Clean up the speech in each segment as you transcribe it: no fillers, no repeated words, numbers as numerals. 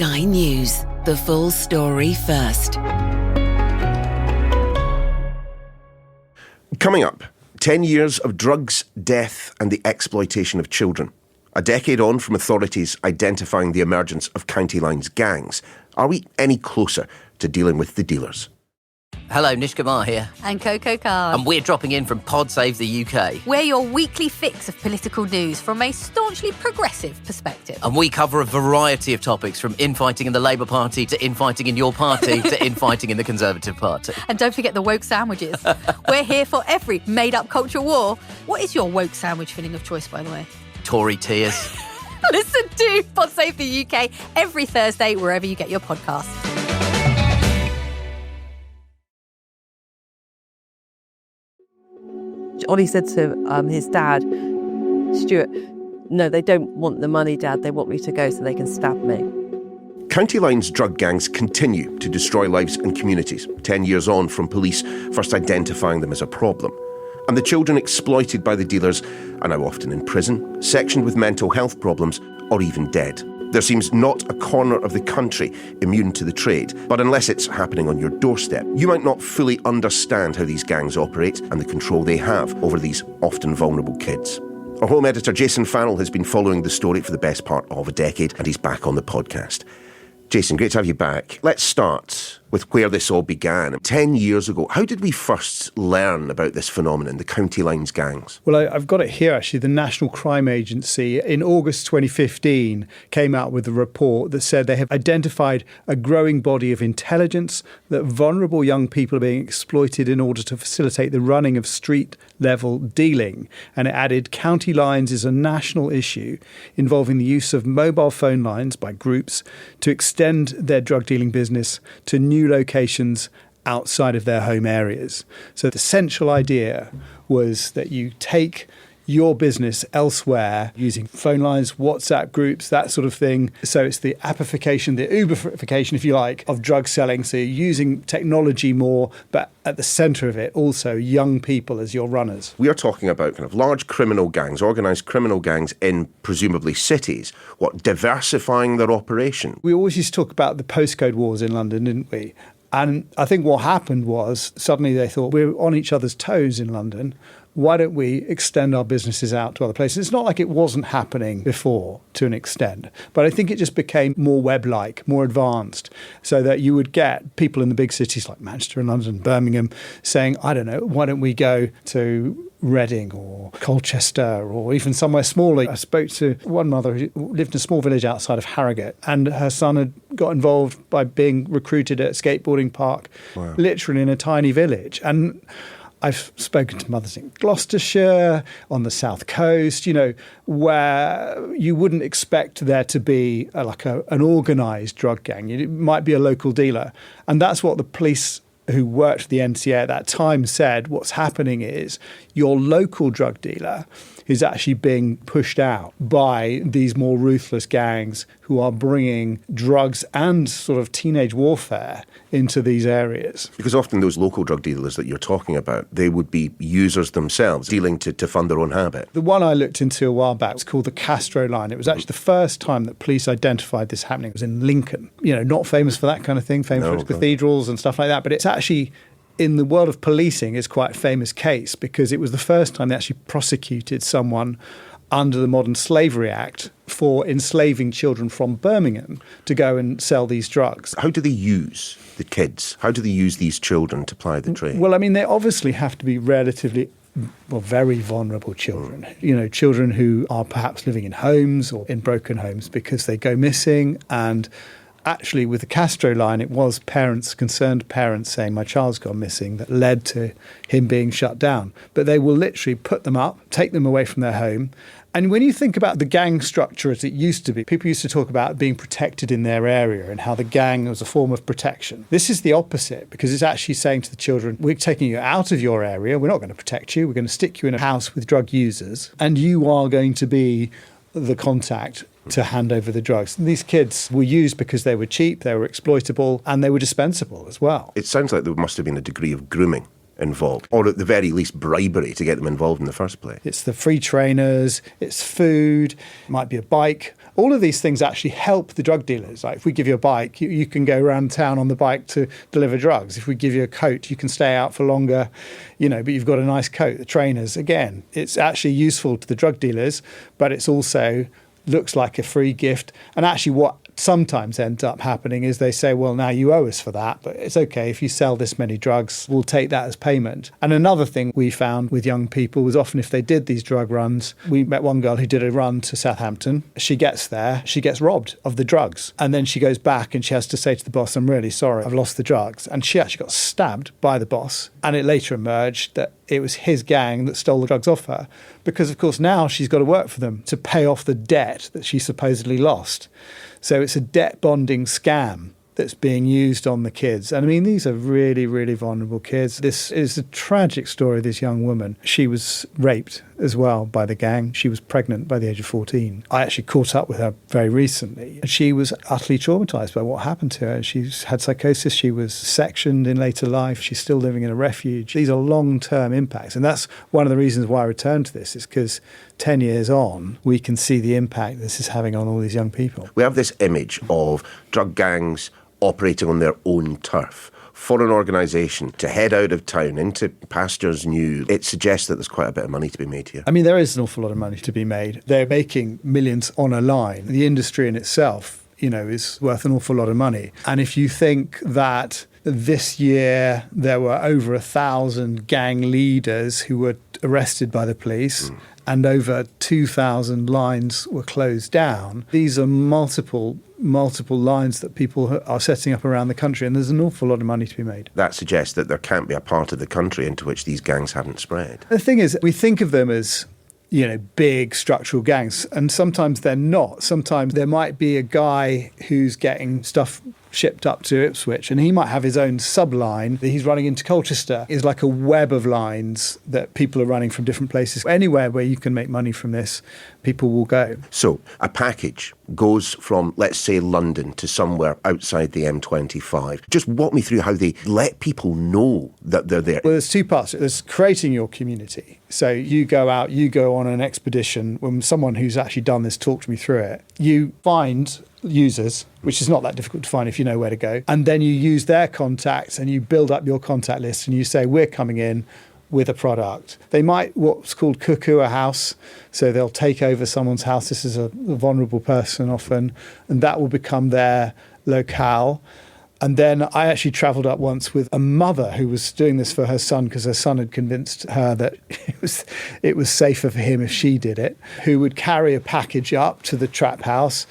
Sky News. The full story first. Coming up, 10 years of drugs, death and the exploitation of children. A decade on from authorities identifying the emergence of county lines gangs. Are we any closer to dealing with the dealers? Hello, Nish Kumar here. And Coco Card. And we're dropping in from Pod Save the UK. We're your weekly fix of political news from a staunchly progressive perspective. And we cover a variety of topics, from infighting in the Labour Party to infighting in your party to infighting in the Conservative Party. And don't forget the woke sandwiches. We're here for every made-up culture war. What is your woke sandwich filling of choice, by the way? Tory tears. Listen to Pod Save the UK every Thursday, wherever you get your podcasts. Ollie said to his dad, Stuart, no, they don't want the money, Dad. They want me to go so they can stab me. County lines drug gangs continue to destroy lives and communities, 10 years on from police first identifying them as a problem. And the children exploited by the dealers are now often in prison, sectioned with mental health problems, or even dead. There seems not a corner of the country immune to the trade, but unless it's happening on your doorstep, you might not fully understand how these gangs operate and the control they have over these often vulnerable kids. Our home editor, Jason Farrell, has been following the story for the best part of a decade, and he's back on the podcast. Jason, great to have you back. Let's start with where this all began. 10 years ago, how did we first learn about this phenomenon, the county lines gangs? Well, I've got it here, actually. The National Crime Agency, in August 2015, came out with a report that said they have identified a growing body of intelligence that vulnerable young people are being exploited in order to facilitate the running of street-level dealing. And it added, county lines is a national issue involving the use of mobile phone lines by groups to extend their drug dealing business to new locations outside of their home areas. So the central idea was that you take your business elsewhere using phone lines, WhatsApp groups, that sort of thing. So it's the appification, the Uberification, if you like, of drug selling. So you're using technology more, but at the centre of it, also young people as your runners. We are talking about kind of large criminal gangs, organised criminal gangs in presumably cities, diversifying their operation. We always used to talk about the postcode wars in London, didn't we? And I think what happened was suddenly they thought, we're on each other's toes in London. Why don't we extend our businesses out to other places? It's not like it wasn't happening before to an extent, but I think it just became more web-like, more advanced, so that you would get people in the big cities like Manchester and London, Birmingham, saying, I don't know, why don't we go to Reading or Colchester or even somewhere smaller. I spoke to one mother who lived in a small village outside of Harrogate, and her son had got involved by being recruited at a skateboarding park, literally in a tiny village. And I've spoken to mothers in Gloucestershire, on the south coast, where you wouldn't expect there to be an organised drug gang. It might be a local dealer. And that's what the police who worked for the NCA at that time said. What's happening is your local drug dealer is actually being pushed out by these more ruthless gangs who are bringing drugs and sort of teenage warfare into these areas. Because often those local drug dealers that you're talking about, they would be users themselves, dealing to fund their own habit. The one I looked into a while back was called the Castro line. It was actually the first time that police identified this happening. It was in Lincoln. Not famous for that kind of thing, famous for its cathedrals and stuff like that, but it's actually, in the world of policing, is quite a famous case because it was the first time they actually prosecuted someone under the Modern Slavery Act for enslaving children from Birmingham to go and sell these drugs. How do they use the kids? How do they use these children to ply the trade? Well, I mean, they obviously have to be very vulnerable children. Children who are perhaps living in homes or in broken homes because they go missing. And actually, with the Castro line, it was concerned parents saying, my child's gone missing, that led to him being shut down. But they will literally put them up, take them away from their home. And when you think about the gang structure as it used to be, people used to talk about being protected in their area and how the gang was a form of protection. This is the opposite, because it's actually saying to the children, we're taking you out of your area, we're not going to protect you, we're going to stick you in a house with drug users, and you are going to be the contact to hand over the drugs. And these kids were used because they were cheap, they were exploitable, and they were dispensable as well. It sounds like there must have been a degree of grooming involved, or at the very least bribery to get them involved in the first place. It's the free trainers, it's food, it might be a bike, All of these things actually help the drug dealers. Like if we give you a bike, you can go around town on the bike to deliver drugs. If we give you a coat, you can stay out for longer, but you've got a nice coat. The trainers, again, it's actually useful to the drug dealers, but it's also looks like a free gift. And actually what sometimes ends up happening is they say, well, now you owe us for that, but it's okay if you sell this many drugs, we'll take that as payment. And another thing we found with young people was often if they did these drug runs, we met one girl who did a run to Southampton. She gets there, she gets robbed of the drugs. And then she goes back and she has to say to the boss, I'm really sorry, I've lost the drugs. And she actually got stabbed by the boss. And it later emerged that it was his gang that stole the drugs off her. Because, of course, now she's got to work for them to pay off the debt that she supposedly lost. So it's a debt bonding scam that's being used on the kids. And I mean, these are really, really vulnerable kids. This is a tragic story of this young woman. She was raped as well by the gang. She was pregnant by the age of 14. I actually caught up with her very recently. And she was utterly traumatised by what happened to her. She's had psychosis. She was sectioned in later life. She's still living in a refuge. These are long-term impacts. And that's one of the reasons why I returned to this, is because 10 years on, we can see the impact this is having on all these young people. We have this image of drug gangs operating on their own turf. For an organisation to head out of town into pastures new, it suggests that there's quite a bit of money to be made here. I mean, there is an awful lot of money to be made. They're making millions on a line. The industry in itself, is worth an awful lot of money. And if you think that this year there were over 1,000 gang leaders who were arrested by the police, and over 2,000 lines were closed down. These are multiple lines that people are setting up around the country, and there's an awful lot of money to be made. That suggests that there can't be a part of the country into which these gangs haven't spread. The thing is, we think of them as big structural gangs, and sometimes they're not. Sometimes there might be a guy who's getting stuff shipped up to Ipswich, and he might have his own subline that he's running into Colchester. It's like a web of lines that people are running from different places. Anywhere where you can make money from this, people will go. So a package goes from, let's say, London to somewhere outside the M25. Just walk me through how they let people know that they're there. Well, there's two parts. There's creating your community. So you go out, you go on an expedition. When someone who's actually done this talked me through it, you find users, which is not that difficult to find if you know where to go. And then you use their contacts and you build up your contact list and you say, we're coming in with a product. They might what's called cuckoo a house. So they'll take over someone's house. This is a vulnerable person often, and that will become their locale. And then I actually travelled up once with a mother who was doing this for her son because her son had convinced her that it was safer for him if she did it, who would carry a package up to the trap house.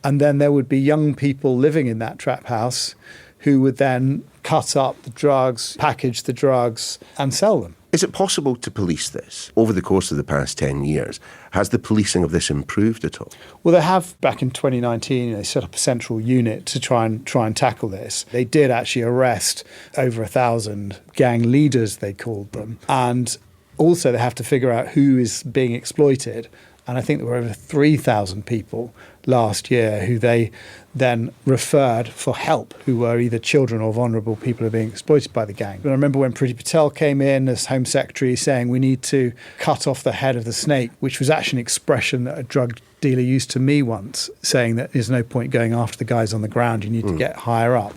And then there would be young people living in that trap house who would then cut up the drugs, package the drugs and sell them. Is it possible to police this? Over the course of the past 10 years, has the policing of this improved at all? Well, they have. Back in 2019, they set up a central unit to try and tackle this. They did actually arrest over 1,000 gang leaders, they called them. And also they have to figure out who is being exploited. And I think there were over 3,000 people last year who they then referred for help, who were either children or vulnerable people who are being exploited by the gang. But I remember when Priti Patel came in as Home Secretary saying we need to cut off the head of the snake, which was actually an expression that a drug dealer used to me once, saying that there's no point going after the guys on the ground, you need to get higher up.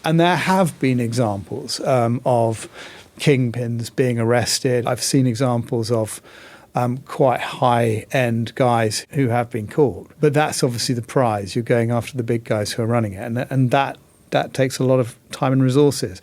And there have been examples of kingpins being arrested. I've seen examples of quite high-end guys who have been caught. But that's obviously the prize. You're going after the big guys who are running it. And that takes a lot of time and resources.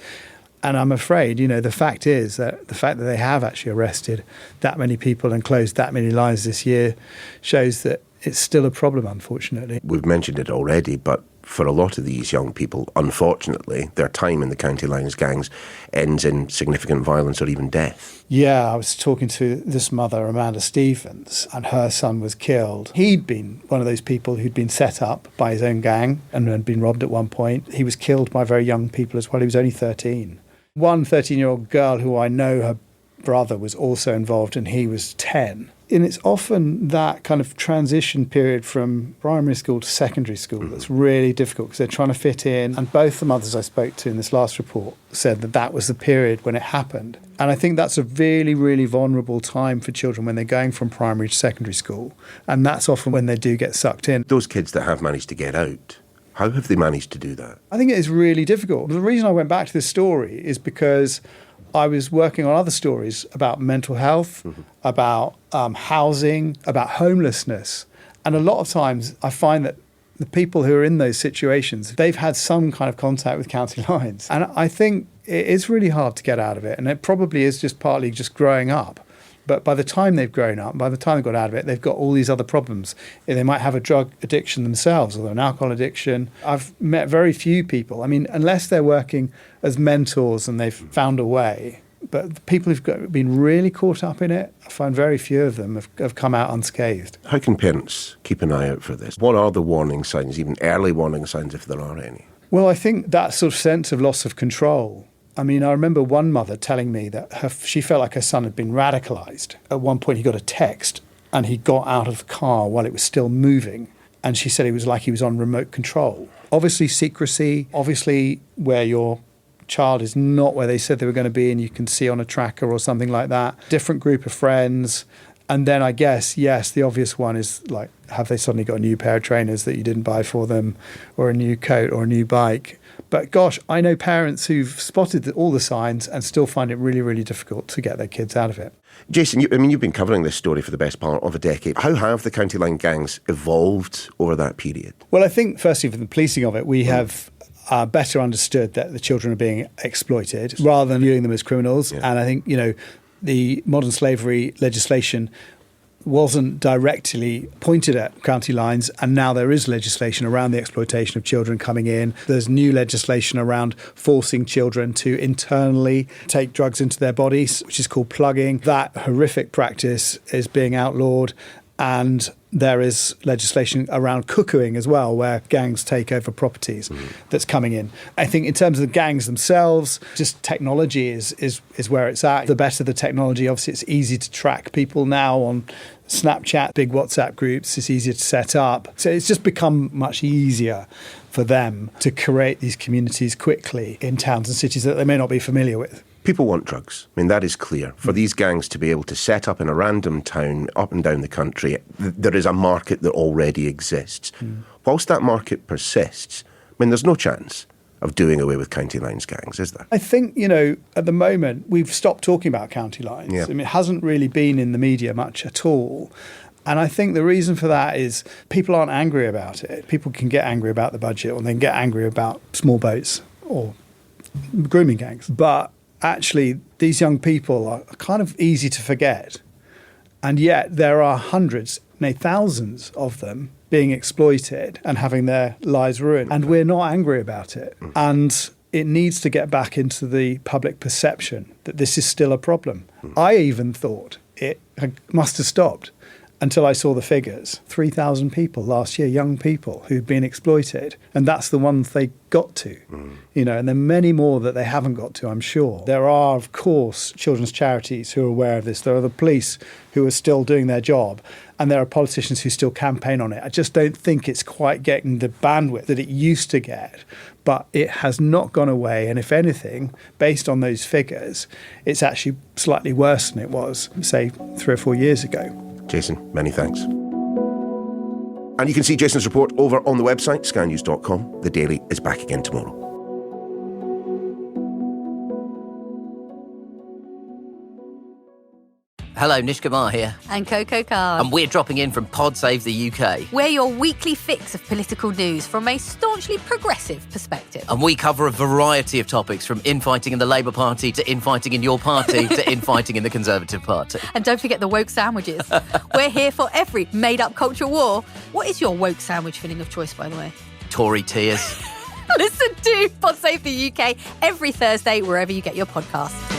And I'm afraid, the fact is that the fact that they have actually arrested that many people and closed that many lines this year shows that it's still a problem, unfortunately. We've mentioned it already, but for a lot of these young people, unfortunately, their time in the county lines gangs ends in significant violence or even death. Yeah, I was talking to this mother, Amanda Stevens, and her son was killed. He'd been one of those people who'd been set up by his own gang and had been robbed at one point. He was killed by very young people as well. He was only 13. One 13-year-old girl who I know, her brother was also involved and he was 10. And it's often that kind of transition period from primary school to secondary school that's really difficult because they're trying to fit in. And both the mothers I spoke to in this last report said that that was the period when it happened. And I think that's a really, really vulnerable time for children when they're going from primary to secondary school. And that's often when they do get sucked in. Those kids that have managed to get out, how have they managed to do that? I think it is really difficult. The reason I went back to this story is because I was working on other stories about mental health, about housing, about homelessness. And a lot of times I find that the people who are in those situations, they've had some kind of contact with county lines. And I think it is really hard to get out of it. And it probably is just partly just growing up. But by the time they've grown up, by the time they've got out of it, they've got all these other problems. They might have a drug addiction themselves or an alcohol addiction. I've met very few people. I mean, unless they're working as mentors and they've found a way. But the people who've been really caught up in it, I find very few of them have come out unscathed. How can parents keep an eye out for this? What are the warning signs, even early warning signs, if there are any? Well, I think that sort of sense of loss of control. I mean, I remember one mother telling me that she felt like her son had been radicalised. At one point, he got a text and he got out of the car while it was still moving. And she said it was like he was on remote control. Obviously, secrecy, obviously where your child is not where they said they were going to be and you can see on a tracker or something like that. Different group of friends. And then I guess, yes, the obvious one is like, have they suddenly got a new pair of trainers that you didn't buy for them or a new coat or a new bike? But gosh, I know parents who've spotted all the signs and still find it really, really difficult to get their kids out of it. Jason, you've been covering this story for the best part of a decade. How have the county line gangs evolved over that period? Well, I think, firstly, for the policing of it, we have better understood that the children are being exploited rather than viewing them as criminals. Yeah. And I think, the modern slavery legislation wasn't directly pointed at county lines, and now there is legislation around the exploitation of children coming in. There's new legislation around forcing children to internally take drugs into their bodies, which is called plugging. That horrific practice is being outlawed, and there is legislation around cuckooing as well, where gangs take over properties that's coming in. I think in terms of the gangs themselves, just technology is where it's at. The better the technology, obviously it's easy to track people now on Snapchat, big WhatsApp groups. It's easier to set up. So it's just become much easier for them to create these communities quickly in towns and cities that they may not be familiar with. People want drugs. I mean, that is clear. For these gangs to be able to set up in a random town up and down the country, there is a market that already exists. Whilst that market persists, I mean, there's no chance of doing away with county lines gangs, is there? I think, at the moment, we've stopped talking about county lines. Yeah. I mean, it hasn't really been in the media much at all. And I think the reason for that is people aren't angry about it. People can get angry about the budget, or they can get angry about small boats or grooming gangs. But actually, these young people are kind of easy to forget. And yet there are hundreds, thousands of them being exploited and having their lives ruined. And we're not angry about it. And it needs to get back into the public perception that this is still a problem. I even thought it must have stopped until I saw the figures. 3,000 people last year, young people who'd been exploited. And that's the ones they got to, and there are many more that they haven't got to, I'm sure. There are, of course, children's charities who are aware of this. There are the police who are still doing their job. And there are politicians who still campaign on it. I just don't think it's quite getting the bandwidth that it used to get. But it has not gone away. And if anything, based on those figures, it's actually slightly worse than it was, say, 3 or 4 years ago. Jason, many thanks. And you can see Jason's report over on the website, skynews.com. The Daily is back again tomorrow. Hello, Nish Kumar here. And Coco Card. And we're dropping in from Pod Save the UK. We're your weekly fix of political news from a staunchly progressive perspective. And we cover a variety of topics, from infighting in the Labour Party to infighting in your party to infighting in the Conservative Party. And don't forget the woke sandwiches. We're here for every made-up culture war. What is your woke sandwich filling of choice, by the way? Tory tears. Listen to Pod Save the UK every Thursday, wherever you get your podcasts.